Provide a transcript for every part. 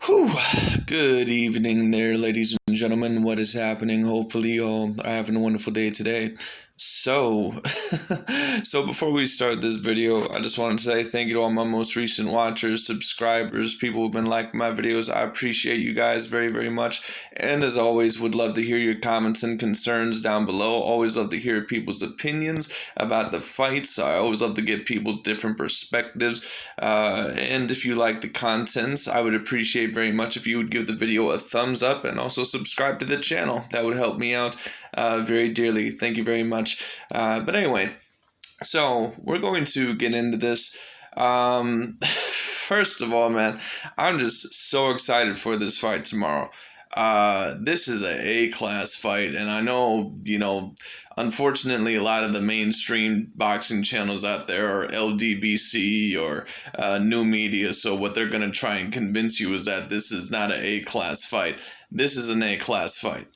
Whew. Good evening there, ladies and gentlemen. What is happening? Hopefully you all are having a wonderful day today. So, so before we start this video, I just wanted to say thank you to all my most recent watchers, subscribers, people who've been liking my videos. I appreciate you guys very, very much. And as always, would love to hear your comments and concerns down below. Always love to hear people's opinions about the fights. I always love to get people's different perspectives. And if you like the contents, I would appreciate very much if you would give the video a thumbs up and also subscribe to the channel. That would help me out very dearly. Thank you very much. But anyway, so we're going to get into this. First of all, man, I'm just so excited for this fight tomorrow. This is a A-class fight, and I know, unfortunately, a lot of the mainstream boxing channels out there are LDBC or new media, so what they're going to try and convince you is that this is not an A-class fight. This is an A-class fight.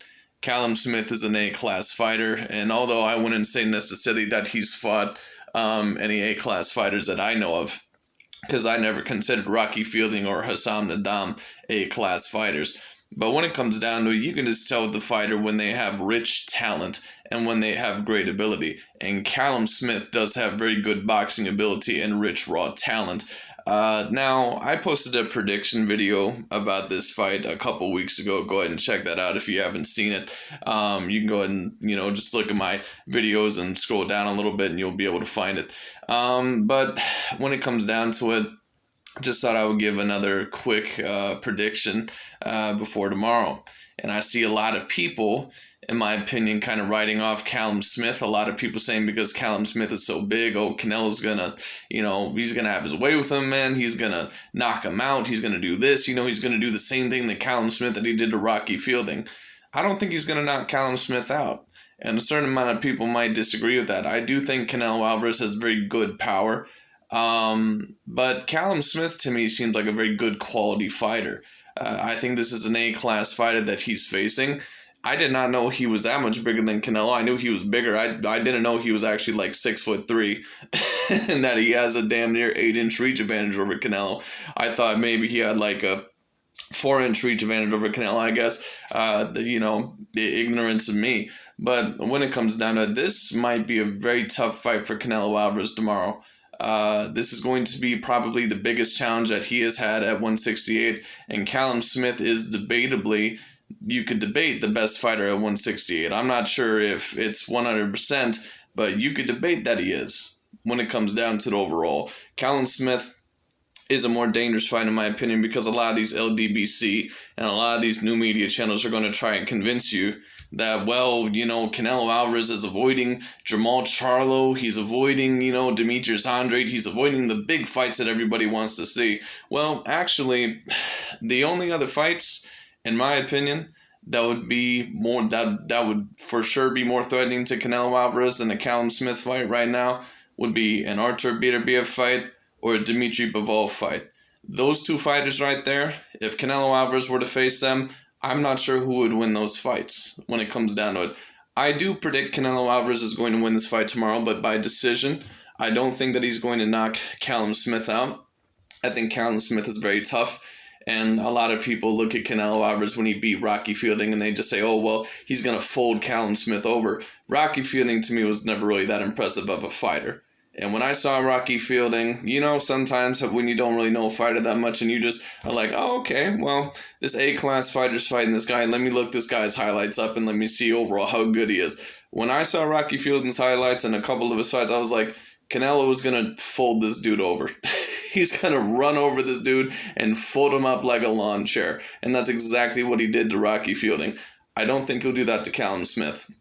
Callum Smith is an A-class fighter, and although I wouldn't say necessarily that he's fought any A-class fighters that I know of, because I never considered Rocky Fielding or Hassam Nadam A-class fighters. But when it comes down to it, you can just tell the fighter when they have rich talent and when they have great ability. And Callum Smith does have very good boxing ability and rich raw talent. Now, I posted a prediction video about this fight a couple weeks ago. Go ahead and check that out if you haven't seen it. You can go ahead and, just look at my videos and scroll down a little bit and you'll be able to find it. But when it comes down to it, just thought I would give another quick prediction before tomorrow. And I see a lot of people, in my opinion, kind of writing off Callum Smith. A lot of people saying because Callum Smith is so big, oh, Canelo's gonna, he's gonna have his way with him, man. He's gonna knock him out. He's gonna do this. He's gonna do the same thing to Callum Smith that he did to Rocky Fielding. I don't think he's gonna knock Callum Smith out. And a certain amount of people might disagree with that. I do think Canelo Alvarez has very good power. But Callum Smith to me seems like a very good quality fighter. I think this is an A-class fighter that he's facing. I did not know he was that much bigger than Canelo. I knew he was bigger. I didn't know he was actually like 6'3", and that he has a damn near 8-inch reach advantage over Canelo. I thought maybe he had like a 4-inch reach advantage over Canelo. I guess the ignorance of me. But when it comes down to it, this might be a very tough fight for Canelo Alvarez tomorrow. This is going to be probably the biggest challenge that he has had at 168, and Callum Smith is debatably, you could debate the best fighter at 168. I'm not sure if it's 100%, but you could debate that he is when it comes down to the overall. Callum Smith is a more dangerous fight in my opinion because a lot of these LDBC and a lot of these new media channels are going to try and convince you that, well, Canelo Alvarez is avoiding Jermall Charlo, he's avoiding, Demetrius Andrade, he's avoiding the big fights that everybody wants to see. Well, actually, the only other fights, in my opinion, that would be more, that would for sure be more threatening to Canelo Alvarez than a Callum Smith fight right now would be an Artur Beterbiev fight or a Dimitri Bivol fight. Those two fighters right there, if Canelo Alvarez were to face them, I'm not sure who would win those fights when it comes down to it. I do predict Canelo Alvarez is going to win this fight tomorrow, but by decision. I don't think that he's going to knock Callum Smith out. I think Callum Smith is very tough, and a lot of people look at Canelo Alvarez when he beat Rocky Fielding, and they just say, oh, well, he's going to fold Callum Smith over. Rocky Fielding, to me, was never really that impressive of a fighter. And when I saw Rocky Fielding, sometimes when you don't really know a fighter that much and you just are like, oh, okay, well, this A-class fighter's fighting this guy. Let me look this guy's highlights up and let me see overall how good he is. When I saw Rocky Fielding's highlights and a couple of his fights, I was like, Canelo is going to fold this dude over. He's going to run over this dude and fold him up like a lawn chair. And that's exactly what he did to Rocky Fielding. I don't think he'll do that to Callum Smith.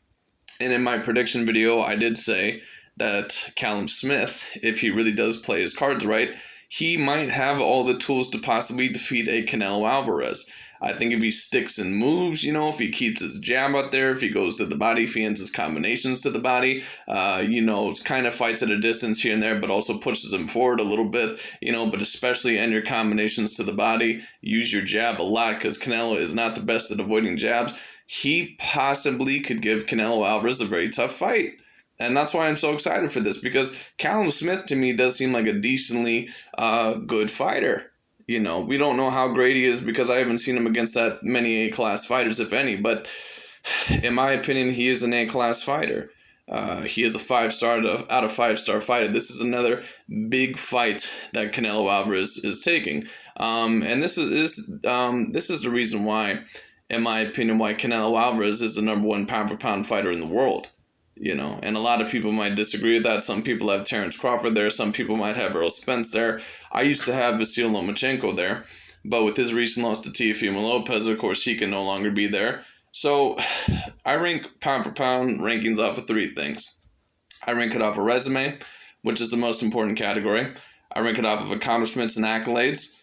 And in my prediction video, I did say that Callum Smith, if he really does play his cards right, he might have all the tools to possibly defeat a Canelo Alvarez. I think if he sticks and moves, if he keeps his jab out there, if he goes to the body, if he ends his combinations to the body, kind of fights at a distance here and there, but also pushes him forward a little bit, but especially end your combinations to the body, use your jab a lot because Canelo is not the best at avoiding jabs. He possibly could give Canelo Alvarez a very tough fight. And that's why I'm so excited for this, because Callum Smith to me does seem like a decently good fighter. You know, we don't know how great he is because I haven't seen him against that many A-class fighters, if any. But in my opinion, he is an A-class fighter. He is a 5-star out of 5-star fighter. This is another big fight that Canelo Alvarez is taking, and this is the reason why, in my opinion, why Canelo Alvarez is the number one pound for pound fighter in the world. You know, and a lot of people might disagree with that. Some people have Terrence Crawford there. Some people might have Errol Spence there. I used to have Vasyl Lomachenko there, but with his recent loss to Teofimo Lopez, of course, he can no longer be there. So I rank pound for pound rankings off of 3 things. I rank it off of resume, which is the most important category. I rank it off of accomplishments and accolades,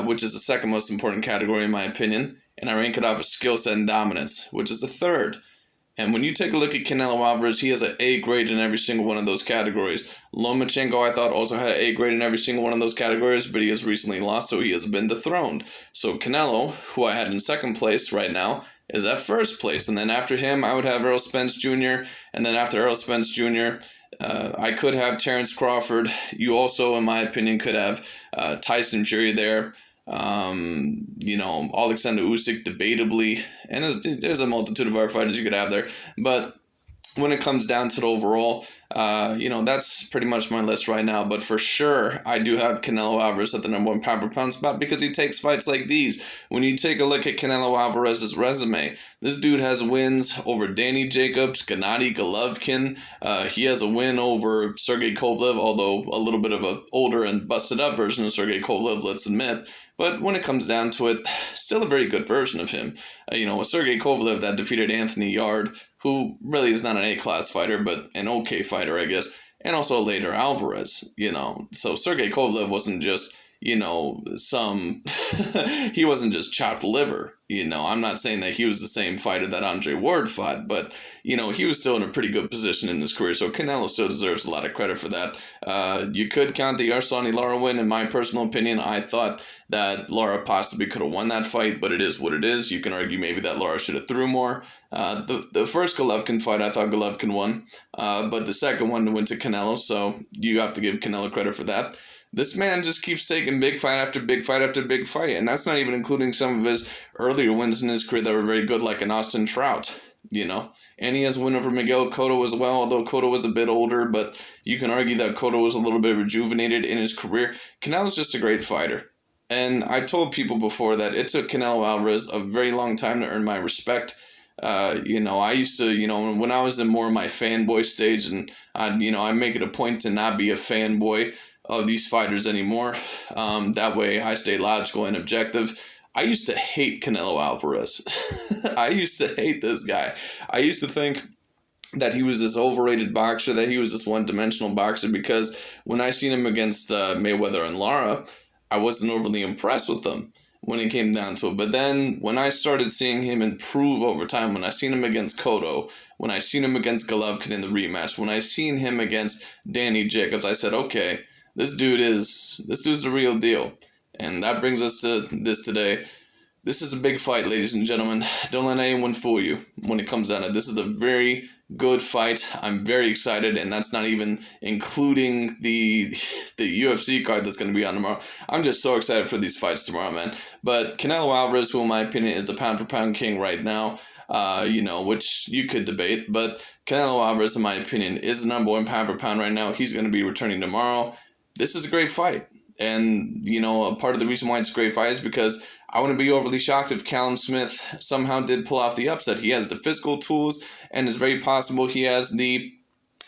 which is the second most important category in my opinion. And I rank it off of skill set and dominance, which is the third. And when you take a look at Canelo Alvarez, he has an A grade in every single one of those categories. Lomachenko, I thought, also had an A grade in every single one of those categories, but he has recently lost, so he has been dethroned. So Canelo, who I had in second place right now, is at first place. And then after him, I would have Errol Spence Jr. And then after Errol Spence Jr., I could have Terrence Crawford. You also, in my opinion, could have Tyson Fury there. You know, Alexander Usyk debatably, and there's a multitude of other fighters you could have there, but when it comes down to the overall, you know, that's pretty much my list right now. But for sure, I do have Canelo Alvarez at the number one pound for pound spot because he takes fights like these. When you take a look at Canelo Alvarez's resume, this dude has wins over Danny Jacobs, Gennady Golovkin. He has a win over Sergey Kovalev, although a little bit of a older and busted up version of Sergey Kovalev, let's admit. But when it comes down to it, still a very good version of him. You know, a Sergey Kovalev that defeated Anthony Yarde, who really is not an A-class fighter, but an okay fighter, I guess. And also later Alvarez, you know. So Sergey Kovalev wasn't just, you know, he wasn't just chopped liver. You know, I'm not saying that he was the same fighter that Andre Ward fought, but, you know, he was still in a pretty good position in his career. So Canelo still deserves a lot of credit for that. You could count the Arsani Lara win. In my personal opinion, I thought that Lara possibly could have won that fight, but it is what it is. You can argue maybe that Lara should have threw more. The first Golovkin fight, I thought Golovkin won, but the second one went to Canelo, so you have to give Canelo credit for that. This man just keeps taking big fight after big fight after big fight, and that's not even including some of his earlier wins in his career that were very good, like an Austin Trout, you know. And he has a win over Miguel Cotto as well, although Cotto was a bit older, but you can argue that Cotto was a little bit rejuvenated in his career. Canelo's just a great fighter. And I told people before that it took Canelo Alvarez a very long time to earn my respect. You know, I used to, you know, when I was in more of my fanboy stage, and I make it a point to not be a fanboy of these fighters anymore. That way I stay logical and objective. I used to hate Canelo Alvarez. I used to hate this guy. I used to think that he was this overrated boxer, that he was this one-dimensional boxer, because when I seen him against Mayweather and Lara, I wasn't overly impressed with him when it came down to it. But then when I started seeing him improve over time, when I seen him against Cotto, when I seen him against Golovkin in the rematch, when I seen him against Danny Jacobs, I said, okay, this dude's the real deal. And that brings us to this today. This is a big fight, ladies and gentlemen. Don't let anyone fool you when it comes down to it. This is a very good fight. I'm very excited, and that's not even including the UFC card that's going to be on tomorrow. I'm just so excited for these fights tomorrow, man. But Canelo Alvarez, who in my opinion is the pound-for-pound king right now, which you could debate, but Canelo Alvarez, in my opinion, is the number one pound-for-pound right now. He's going to be returning tomorrow. This is a great fight. And, you know, part of the reason why it's a great fight is because I wouldn't be overly shocked if Callum Smith somehow did pull off the upset. He has the physical tools, and it's very possible he has the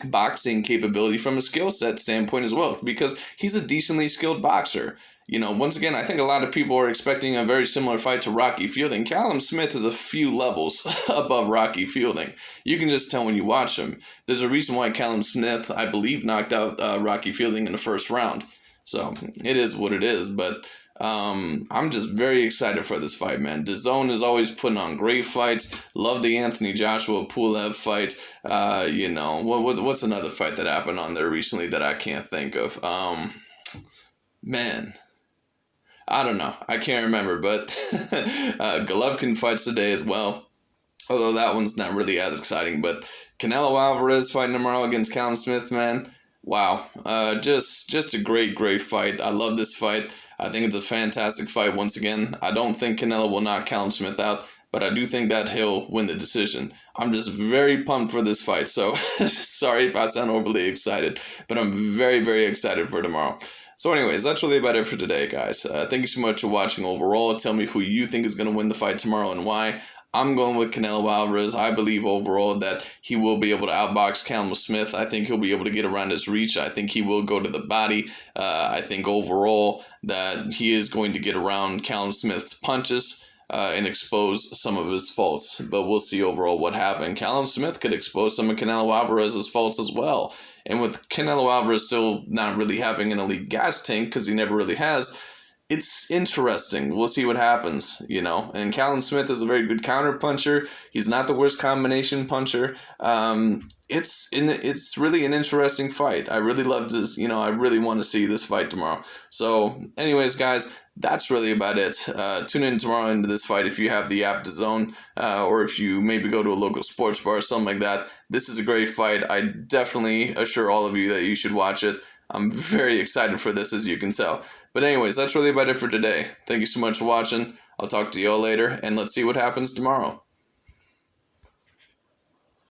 boxing capability from a skill set standpoint as well, because he's a decently skilled boxer. You know, once again, I think a lot of people are expecting a very similar fight to Rocky Fielding. Callum Smith is a few levels above Rocky Fielding. You can just tell when you watch him. There's a reason why Callum Smith, I believe, knocked out Rocky Fielding in the first round. So it is what it is, but I'm just very excited for this fight, man. DAZN is always putting on great fights. Love the Anthony Joshua Pulev fight. What's another fight that happened on there recently that I can't think of? Man, I don't know. I can't remember, but Golovkin fights today as well. Although that one's not really as exciting, but Canelo Alvarez fighting tomorrow against Callum Smith, man. Wow, just a great fight. I love this fight. I think it's a fantastic fight once again. I don't think Canelo will knock Callum Smith out, but I do think that he'll win the decision. I'm just very pumped for this fight, so sorry if I sound overly excited, but I'm very, very excited for tomorrow. So anyways, that's really about it for today, guys. Thank you so much for watching overall. Tell me who you think is going to win the fight tomorrow and why. I'm going with Canelo Alvarez. I believe overall that he will be able to outbox Callum Smith. I think he'll be able to get around his reach. I think he will go to the body. I think overall that he is going to get around Callum Smith's punches and expose some of his faults. But we'll see overall what happens. Callum Smith could expose some of Canelo Alvarez's faults as well. And with Canelo Alvarez still not really having an elite gas tank, because he never really has, it's interesting. We'll see what happens, you know. And Callum Smith is a very good counter puncher. He's not the worst combination puncher. It's really an interesting fight. I really love this. You know, I really want to see this fight tomorrow. So, anyways, guys, that's really about it. Tune in tomorrow into this fight if you have the app DAZN, or if you maybe go to a local sports bar or something like that. This is a great fight. I definitely assure all of you that you should watch it. I'm very excited for this, as you can tell. But anyways, that's really about it for today. Thank you so much for watching. I'll talk to you all later, and let's see what happens tomorrow.